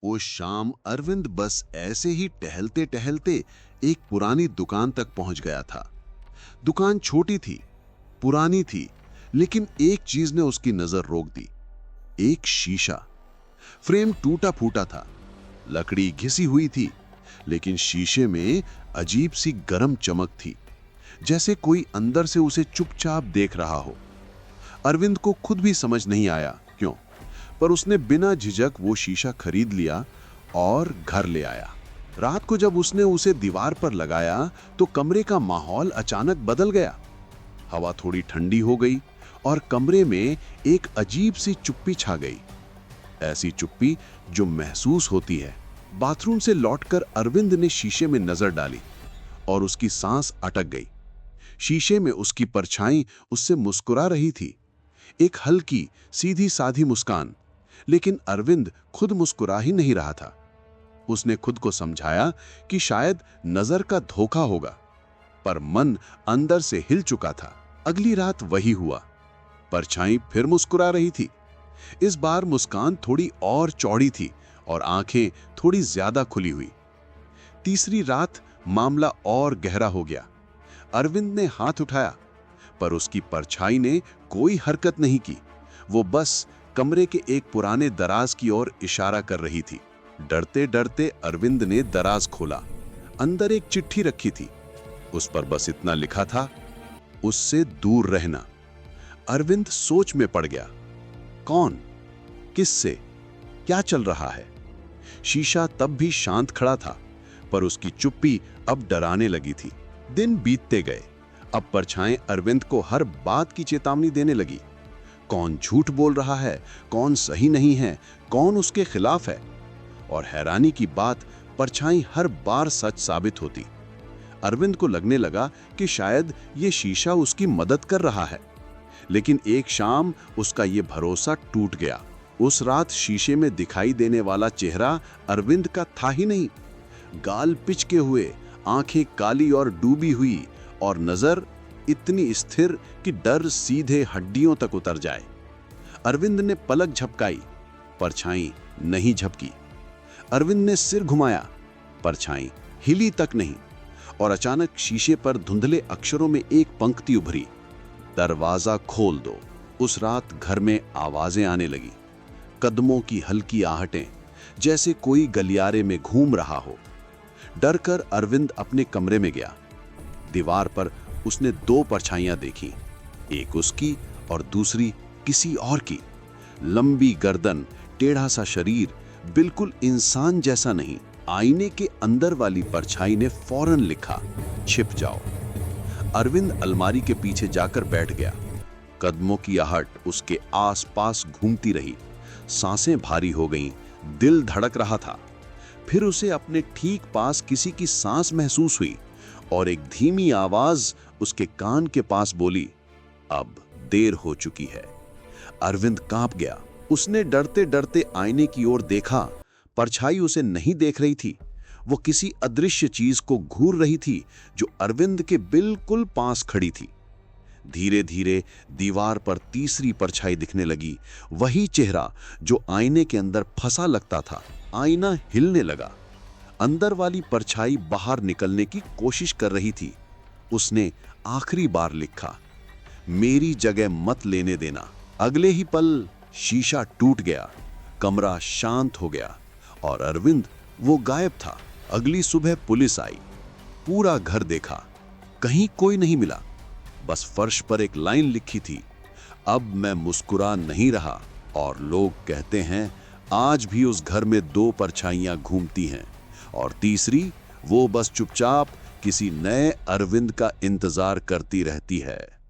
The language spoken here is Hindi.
उस शाम अरविंद बस ऐसे ही टहलते टहलते एक पुरानी दुकान तक पहुंच गया था। दुकान छोटी थी, पुरानी थी, लेकिन एक चीज ने उसकी नजर रोक दी। एक शीशा। फ्रेम टूटा फूटा था, लकड़ी घिसी हुई थी, लेकिन शीशे में अजीब सी गर्म चमक थी, जैसे कोई अंदर से उसे चुपचाप देख रहा हो। अरविंद को खुद भी समझ नहीं आया क्यों, पर उसने बिना झिझक वो शीशा खरीद लिया और घर ले आया। रात को जब उसने उसे दीवार पर लगाया तो कमरे का माहौल अचानक बदल गया। हवा थोड़ी ठंडी हो गई और कमरे में एक अजीब सी चुप्पी छा गई। ऐसी चुप्पी जो महसूस होती है। बाथरूम से लौटकर अरविंद ने शीशे में नजर डाली और उसकी सांस अटक गई। शीशे में उसकी परछाई उससे मुस्कुरा रही थी, एक हल्की सीधी साधी मुस्कान। लेकिन अरविंद खुद मुस्कुरा ही नहीं रहा था। उसने खुद को समझाया कि शायद नजर का धोखा होगा, पर मन अंदर से हिल चुका था। अगली रात वही हुआ। परछाई फिर मुस्कुरा रही थी। इस बार मुस्कान थोड़ी और चौड़ी थी और आंखें थोड़ी ज्यादा खुली हुई। तीसरी रात मामला और गहरा हो गया। अरविंद ने हाथ उठाया, पर उसकी परछाई ने कोई हरकत नहीं की। वो बस कमरे के एक पुराने दराज की ओर इशारा कर रही थी। डरते डरते अरविंद ने दराज खोला। अंदर एक चिट्ठी रखी थी। उस पर बस इतना लिखा था, उससे दूर रहना। अरविंद सोच में पड़ गया। कौन, किससे, क्या चल रहा है? शीशा तब भी शांत खड़ा था, पर उसकी चुप्पी अब डराने लगी थी। दिन बीतते गए। अब परछाएं अरविंद को हर बात की चेतावनी देने लगी। कौन झूठ बोल रहा है, कौन सही नहीं है, कौन उसके खिलाफ है। और हैरानी की बात, परछाई हर बार सच साबित होती। अरविंद को लगने लगा कि शायद ये शीशा उसकी मदद कर रहा है। लेकिन एक शाम उसका ये भरोसा टूट गया। उस रात शीशे में दिखाई देने वाला चेहरा अरविंद का था ही नहीं। गाल पिचके हुए, आंखें काली और डूबी हुई, और नजर इतनी स्थिर कि डर सीधे हड्डियों तक उतर जाए। अरविंद ने पलक झपकाई, परछाई नहीं झपकी। अरविंद ने सिर घुमाया, परछाई हिली तक नहीं। और अचानक शीशे पर धुंधले अक्षरों में एक पंक्ति उभरी, दरवाजा खोल दो। उस रात घर में आवाजें आने लगी, कदमों की हल्की आहटें, जैसे कोई गलियारे में घूम रहा हो। डरकर अरविंद अपने कमरे में गया। दीवार पर उसने दो परछाइयां देखी, एक उसकी और दूसरी किसी और की। लंबी गर्दन, टेढ़ा सा शरीर, बिल्कुल इंसान जैसा नहीं। आईने के अंदर वाली परछाई ने फौरन लिखा, छिप जाओ। अरविंद अलमारी के पीछे जाकर बैठ गया। कदमों की आहट उसके आसपास घूमती रही। सांसें भारी हो गईं, दिल धड़क रहा था। फिर उसे अपने ठीक पास किसी की सांस महसूस हुई और एक धीमी आवाज उसके कान के पास बोली, अब देर हो चुकी है। अरविंद कांप गया। उसने डरते डरते आईने की ओर देखा। परछाई उसे नहीं देख रही थी, वो किसी अदृश्य चीज को घूर रही थी जो अरविंद के बिल्कुल पास खड़ी थी। धीरे धीरे दीवार पर तीसरी परछाई दिखने लगी, वही चेहरा जो आईने के अंदर फंसा लगता था। आईना हिलने लगा। अंदर वाली परछाई बाहर निकलने की कोशिश कर रही थी। उसने आखिरी बार लिखा, मेरी जगह मत लेने देना। अगले ही पल शीशा टूट गया, कमरा शांत हो गया और अरविंद वो गायब था। अगली सुबह पुलिस आई, पूरा घर देखा, कहीं कोई नहीं मिला। बस फर्श पर एक लाइन लिखी थी, अब मैं मुस्कुरा नहीं रहा। और लोग कहते हैं आज भी उस घर में दो परछाइयां घूमती हैं, और तीसरी, वो बस चुपचाप किसी नए अरविंद का इंतजार करती रहती है।